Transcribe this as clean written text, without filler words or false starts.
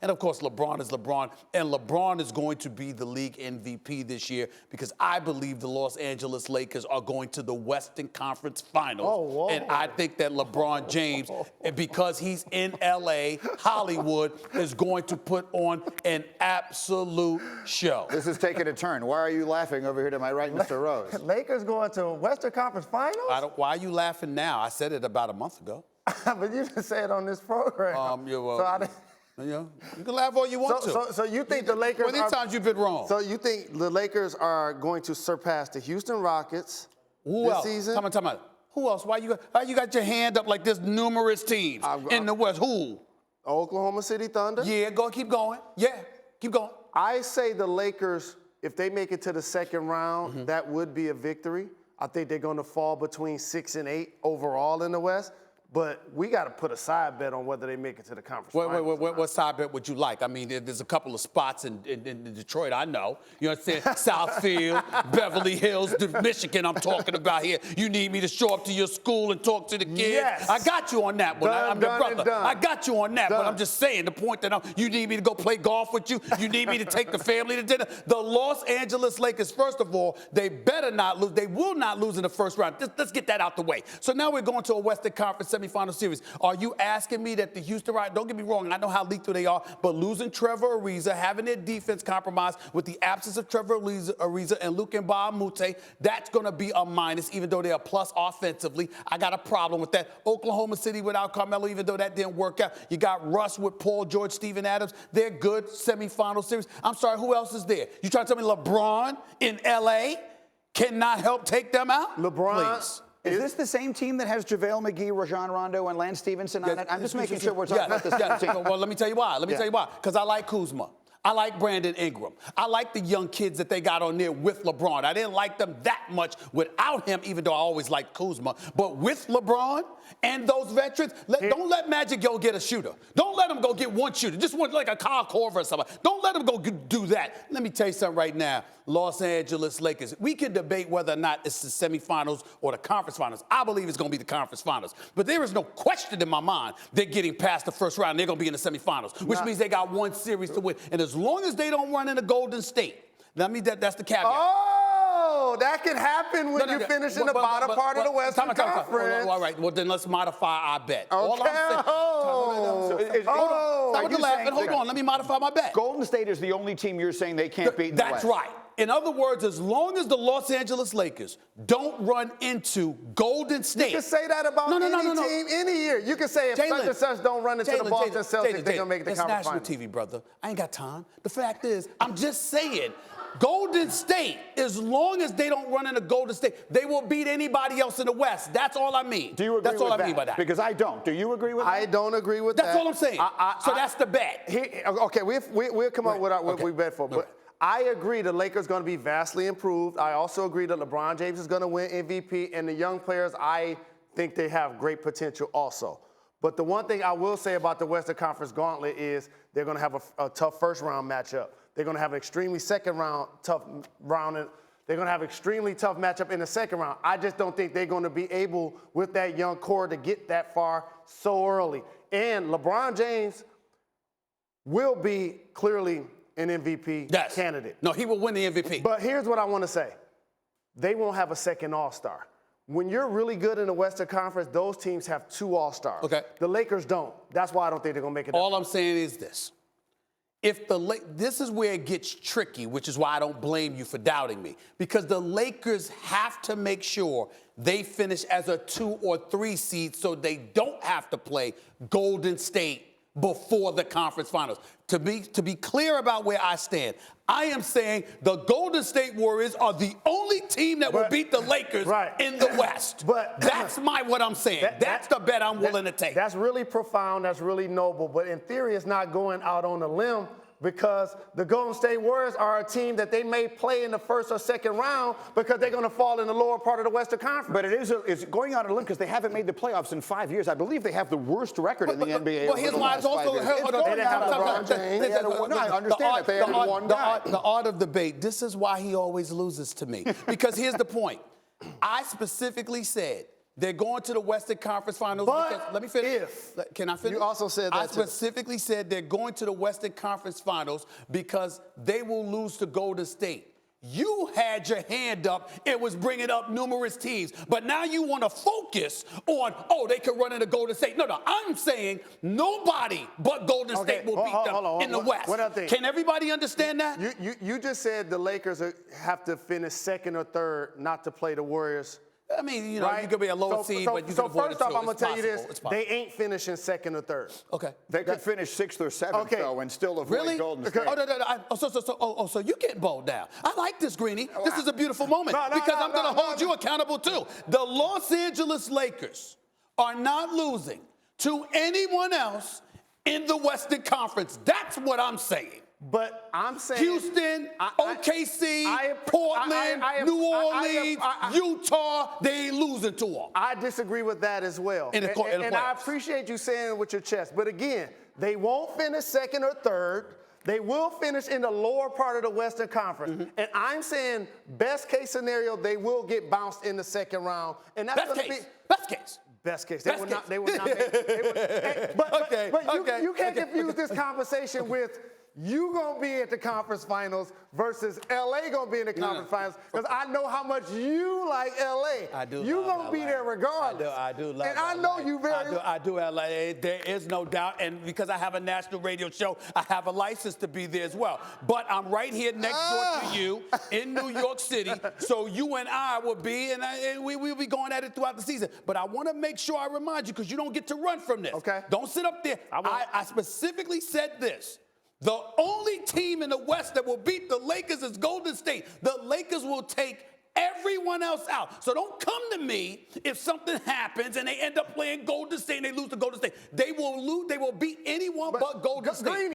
And, of course, LeBron is LeBron, and LeBron is going to be the league MVP this year because I believe the Los Angeles Lakers are going to the Western Conference Finals. And I think that LeBron James, because he's in L.A., Hollywood, is going to put on an absolute show. This is taking a turn. Why are you laughing over here to my right, Mr. Rose? Lakers going to Western Conference Finals? Why are you laughing now? I said it about a month ago. But you didn't say it on this program. You can laugh all you want to. So you think the Lakers How many times you've been wrong? So you think the Lakers are going to surpass the Houston Rockets this season? Time out. Who else? Why you got your hand up like there's numerous teams in the West? Who? Oklahoma City Thunder. Yeah, keep going. Yeah, keep going. I say the Lakers, if they make it to the second round, that would be a victory. I think they're going to fall between 6 and 8 overall in the West. But we got to put a side bet on whether they make it to the conference finals. What side bet would you like? I mean, there's a couple of spots in Detroit I know. You know what I'm saying? Southfield, Beverly Hills, Michigan I'm talking about here. You need me to show up to your school and talk to the kids? Yes. I got you on that one. I'm your brother. I got you on that, but I'm just saying the point that you need me to go play golf with you. You need me to take the family to dinner. The Los Angeles Lakers, first of all, they better not lose. They will not lose in the first round. Let's get that out the way. So now we're going to a Western Conference semifinal series. Are you asking me that the Houston Rockets, don't get me wrong, I know how lethal they are, but losing Trevor Ariza, having their defense compromised with the absence of Trevor Ariza and Luke Mbah-a-Moute, that's going to be a minus, even though they're a plus offensively. I got a problem with that. Oklahoma City without Carmelo, even though that didn't work out. You got Russ with Paul George, Steven Adams. They're good semifinal series. I'm sorry, who else is there? You trying to tell me LeBron in L.A. cannot help take them out? LeBron. Please. Is this the same team that has JaVale McGee, Rajon Rondo, and Lance Stevenson on it? I'm just making sure we're talking about the same team. Well, let me tell you why. Because I like Kuzma. I like Brandon Ingram. I like the young kids that they got on there with LeBron. I didn't like them that much without him, even though I always liked Kuzma. But with LeBron and those veterans, don't let Magic go get a shooter. Don't let him go get one shooter. Just one like a Kyle Korver or something. Don't let him go do that. Let me tell you something right now. Los Angeles Lakers. We can debate whether or not it's the semifinals or the conference finals. I believe it's going to be the conference finals. But there is no question in my mind they're getting past the first round. They're going to be in the semifinals, which means they got one series to win. And as long as they don't run into Golden State, that's the caveat. Oh, that could happen when you finish in the bottom part of the Western Conference. All right, well, then let's modify our bet. Okay. All I'm saying, hold on, let me modify my bet. Golden State is the only team you're saying they can't beat in the West. That's right. In other words, as long as the Los Angeles Lakers don't run into Golden State. You can say that about any team any year. You can say if such and such don't run into the Boston Celtics, they're going to make the conference finals. It's national TV, brother. I ain't got time. The fact is, I'm just saying, Golden State, as long as they don't run into Golden State, they will beat anybody else in the West. That's all I mean. Do you agree That's all I mean by that. Because I don't. Do you agree with that? I don't agree with that. That's all I'm saying. So that's the bet. Okay, we'll come up with what we bet for. But I agree the Lakers going to be vastly improved. I also agree that LeBron James is going to win MVP. And the young players, I think they have great potential also. But the one thing I will say about the Western Conference Gauntlet is they're going to have a tough first-round matchup. They're going to have an extremely tough round. They're going to have an extremely tough matchup in the second round. I just don't think they're going to be able, with that young core, to get that far so early. And LeBron James will be clearly an MVP candidate. No, he will win the MVP. But here's what I want to say. They won't have a second All-Star. When you're really good in the Western Conference, those teams have 2 All-Stars. Okay. The Lakers don't. That's why I don't think they're going to make it. All I'm saying is this. This is where it gets tricky, which is why I don't blame you for doubting me. Because the Lakers have to make sure they finish as a 2 or 3 seed so they don't have to play Golden State before the conference finals. To be clear about where I stand, I am saying the Golden State Warriors are the only team that will beat the Lakers in the West. But that's what I'm saying. That's the bet I'm willing to take. That's really profound. That's really noble. But in theory, it's not going out on a limb because the Golden State Warriors are a team that they may play in the first or second round because they're going to fall in the lower part of the Western Conference. But it's going out on a limb because they haven't made the playoffs in 5 years. I believe they have the worst record in the NBA. Well, here's why it's also I understand that they had one guy. The art of debate. This is why he always loses to me. Because here's the point. I specifically said They're going to the Western Conference Finals. But because, let me finish. Can I finish? You also said that I too. specifically said they're going to the Western Conference Finals because they will lose to Golden State. You had your hand up. It was bringing up numerous teams. But now you want to focus on, they could run into Golden State. No, I'm saying nobody but Golden State will beat them in the West. What other thing? Can everybody understand that? You just said the Lakers have to finish second or third not to play the Warriors. I mean, you could be a lower seed, but you can avoid it. So first off, I'm going to tell you this. They ain't finishing second or third. Okay. They could finish 6th or 7th, though, and still avoid Golden State. So you're getting bold now. I like this, Greeny. This is a beautiful moment because I'm going to hold you accountable, too. The Los Angeles Lakers are not losing to anyone else in the Western Conference. That's what I'm saying. But I'm saying Houston, OKC, Portland, New Orleans, Utah, they ain't losing to them. I disagree with that as well. And I appreciate you saying it with your chest. But again, they won't finish second or third. They will finish in the lower part of the Western Conference. Mm-hmm. And I'm saying best case scenario, they will get bounced in the second round. And that's going to be best case. Best case. They would not make But you can't confuse this conversation with you gonna be at the conference finals versus LA gonna be in the conference finals because I know how much you like LA. I do. You gonna be there regardless. I do love. And I know you very. I do LA. There is no doubt, and because I have a national radio show, I have a license to be there as well. But I'm right here next door to you in New York City, so you and I will be, and we'll be going at it throughout the season. But I want to make sure I remind you because you don't get to run from this. Okay. Don't sit up there. I specifically said this. The only team in the West that will beat the Lakers is Golden State. The Lakers will take everyone else out. So don't come to me if something happens and they end up playing Golden State and they lose to Golden State. They will lose. They will beat anyone but Golden State.